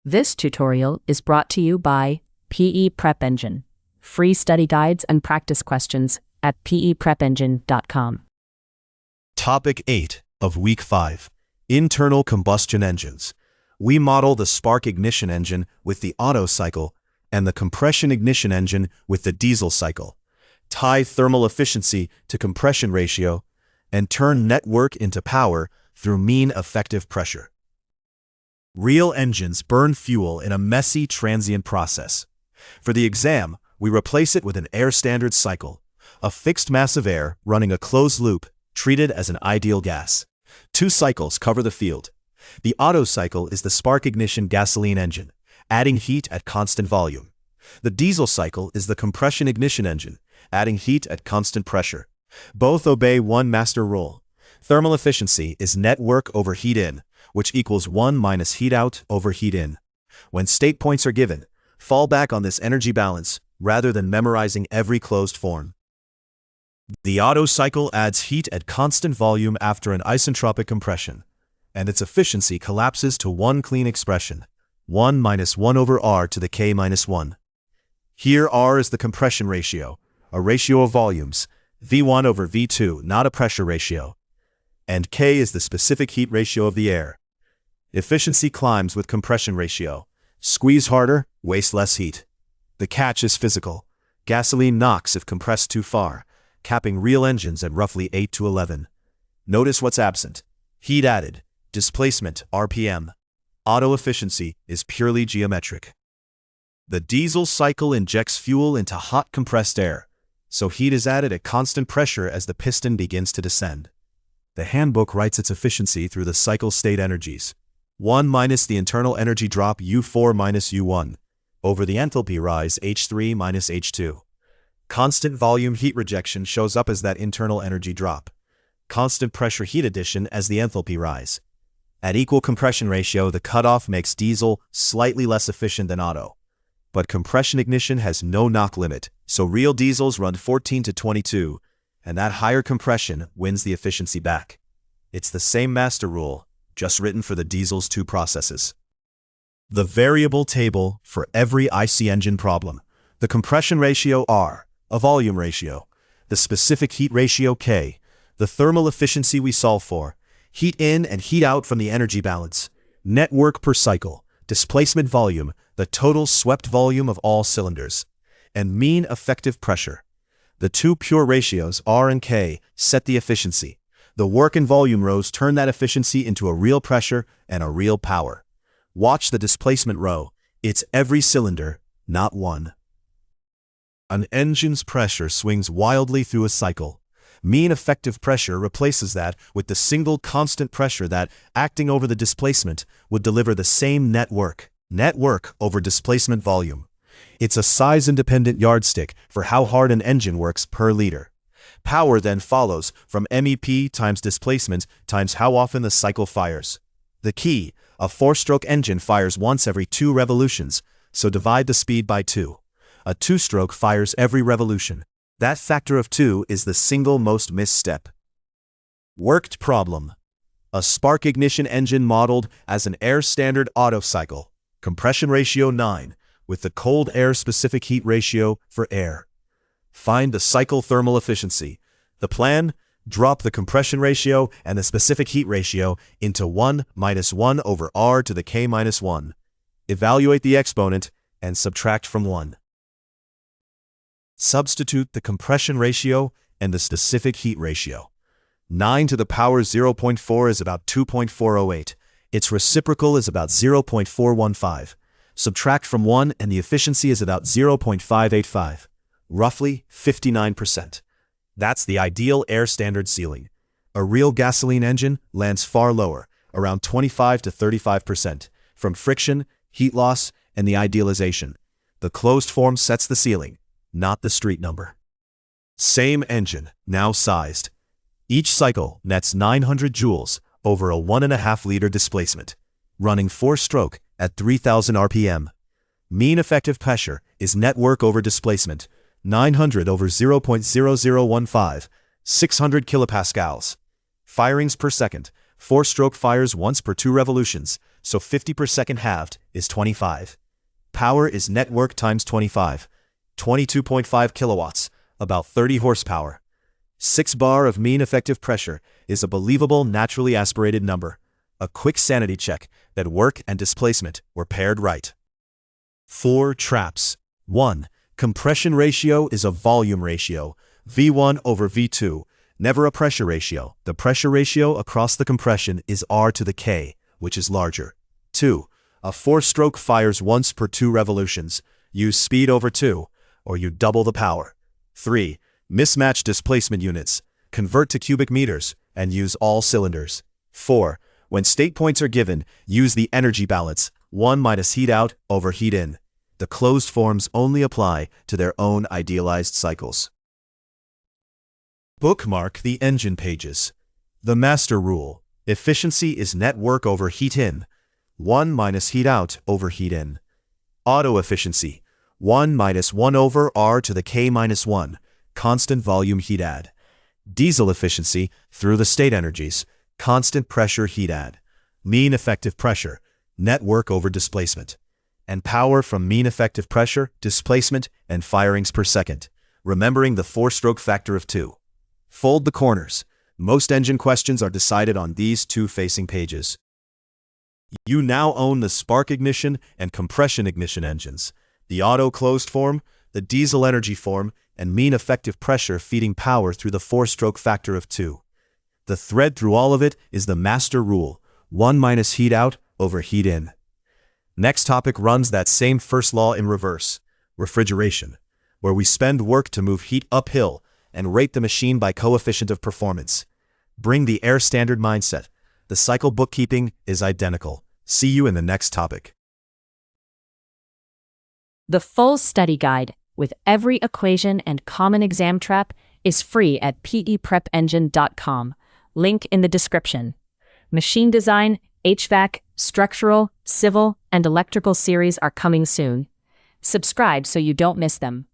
This tutorial is brought to you by PE Prep Engine. Free study guides and practice questions at peprepengine.com. Topic 8 of Week 5. Internal combustion engines. We model the spark ignition engine with the Otto cycle and the compression ignition engine with the diesel cycle. Tie thermal efficiency to compression ratio and turn net work into power through mean effective pressure. Real engines burn fuel in a messy, transient process. For the exam, we replace it with an air standard cycle, a fixed mass of air running a closed loop, treated as an ideal gas. 2 cycles cover the field. The Otto cycle is the spark ignition gasoline engine, adding heat at constant volume. The diesel cycle is the compression ignition engine, adding heat at constant pressure. Both obey one master rule. Thermal efficiency is net work over heat in, which equals 1 minus heat out over heat in. When state points are given, fall back on this energy balance rather than memorizing every closed form. The Otto cycle adds heat at constant volume after an isentropic compression, and its efficiency collapses to one clean expression, 1 minus 1 over R to the K minus 1. Here R is the compression ratio, a ratio of volumes, V1 over V2, not a pressure ratio, and K is the specific heat ratio of the air. Efficiency climbs with compression ratio. Squeeze harder, waste less heat. The catch is physical. Gasoline knocks if compressed too far, capping real engines at roughly 8 to 11. Notice what's absent. Heat added, displacement, RPM. Otto efficiency is purely geometric. The diesel cycle injects fuel into hot compressed air, so heat is added at constant pressure as the piston begins to descend. The Handbook writes its efficiency through the cycle state energies. 1 minus the internal energy drop U4 minus U1 over the enthalpy rise H3 minus H2. Constant volume heat rejection shows up as that internal energy drop. Constant pressure heat addition as the enthalpy rise. At equal compression ratio, the cutoff makes diesel slightly less efficient than Otto. But compression ignition has no knock limit, so real diesels run 14 to 22, and that higher compression wins the efficiency back. It's the same master rule, just written for the diesel's 2 processes. The variable table for every IC engine problem. The compression ratio R, a volume ratio. The specific heat ratio K, the thermal efficiency we solve for. Heat in and heat out from the energy balance. Net work per cycle. Displacement volume, the total swept volume of all cylinders. And mean effective pressure. The 2 pure ratios, R and K, set the efficiency. The work and volume rows turn that efficiency into a real pressure and a real power. Watch the displacement row. It's every cylinder, not one. An engine's pressure swings wildly through a cycle. Mean effective pressure replaces that with the single constant pressure that, acting over the displacement, would deliver the same net work. Net work over displacement volume. It's a size-independent yardstick for how hard an engine works per liter. Power then follows from MEP times displacement times how often the cycle fires. The key, a 4-stroke engine fires once every 2 revolutions, so divide the speed by 2. A 2-stroke fires every revolution. That factor of 2 is the single most missed step. Worked problem. A spark ignition engine modeled as an air standard Otto cycle. Compression ratio 9, with the cold air specific heat ratio for air. Find the cycle thermal efficiency. The plan? Drop the compression ratio and the specific heat ratio into 1 minus 1 over R to the K minus 1. Evaluate the exponent and subtract from 1. Substitute the compression ratio and the specific heat ratio. 9 to the power 0.4 is about 2.408. Its reciprocal is about 0.415. Subtract from 1 and the efficiency is about 0.585. Roughly 59%. That's the ideal air standard ceiling. A real gasoline engine lands far lower, around 25 to 35%, from friction, heat loss, and the idealization. The closed form sets the ceiling, not the street number. Same engine, now sized. Each cycle nets 900 joules over a 1.5 liter displacement, running 4-stroke at 3000 RPM. Mean effective pressure is net work over displacement, 900 over 0.0015, 600 kilopascals. Firings per second, 4-stroke fires once per 2 revolutions, so 50 per second halved is 25. Power is network times 25, 22.5 kilowatts, about 30 horsepower. 6 bar of mean effective pressure is a believable naturally aspirated number. A quick sanity check that work and displacement were paired right. 4 traps. 1. Compression ratio is a volume ratio, V1 over V2, never a pressure ratio. The pressure ratio across the compression is R to the K, which is larger. 2. A 4-stroke fires once per 2 revolutions. Use speed over 2, or you double the power. 3. Mismatch displacement units. Convert to cubic meters and use all cylinders. 4. When state points are given, use the energy balance, 1 minus heat out over heat in. The closed forms only apply to their own idealized cycles. Bookmark the engine pages. The master rule. Efficiency is net work over heat in, 1 minus heat out over heat in. Auto efficiency, 1 minus 1 over R to the K minus 1, constant volume heat add. Diesel efficiency, through the state energies, constant pressure heat add. Mean effective pressure, net work over displacement. And power from mean effective pressure, displacement, and firings per second, remembering the 4-stroke factor of 2. Fold the corners. Most engine questions are decided on these 2 facing pages. You now own the spark ignition and compression ignition engines, the Otto closed form, the diesel energy form, and mean effective pressure feeding power through the 4-stroke factor of 2. The thread through all of it is the master rule, 1 minus heat out over heat in. Next topic runs that same first law in reverse, refrigeration, where we spend work to move heat uphill and rate the machine by coefficient of performance. Bring the air standard mindset. The cycle bookkeeping is identical. See you in the next topic. The full study guide, with every equation and common exam trap, is free at peprepengine.com. Link in the description. Machine design, HVAC, structural, civil, and electrical series are coming soon. Subscribe so you don't miss them.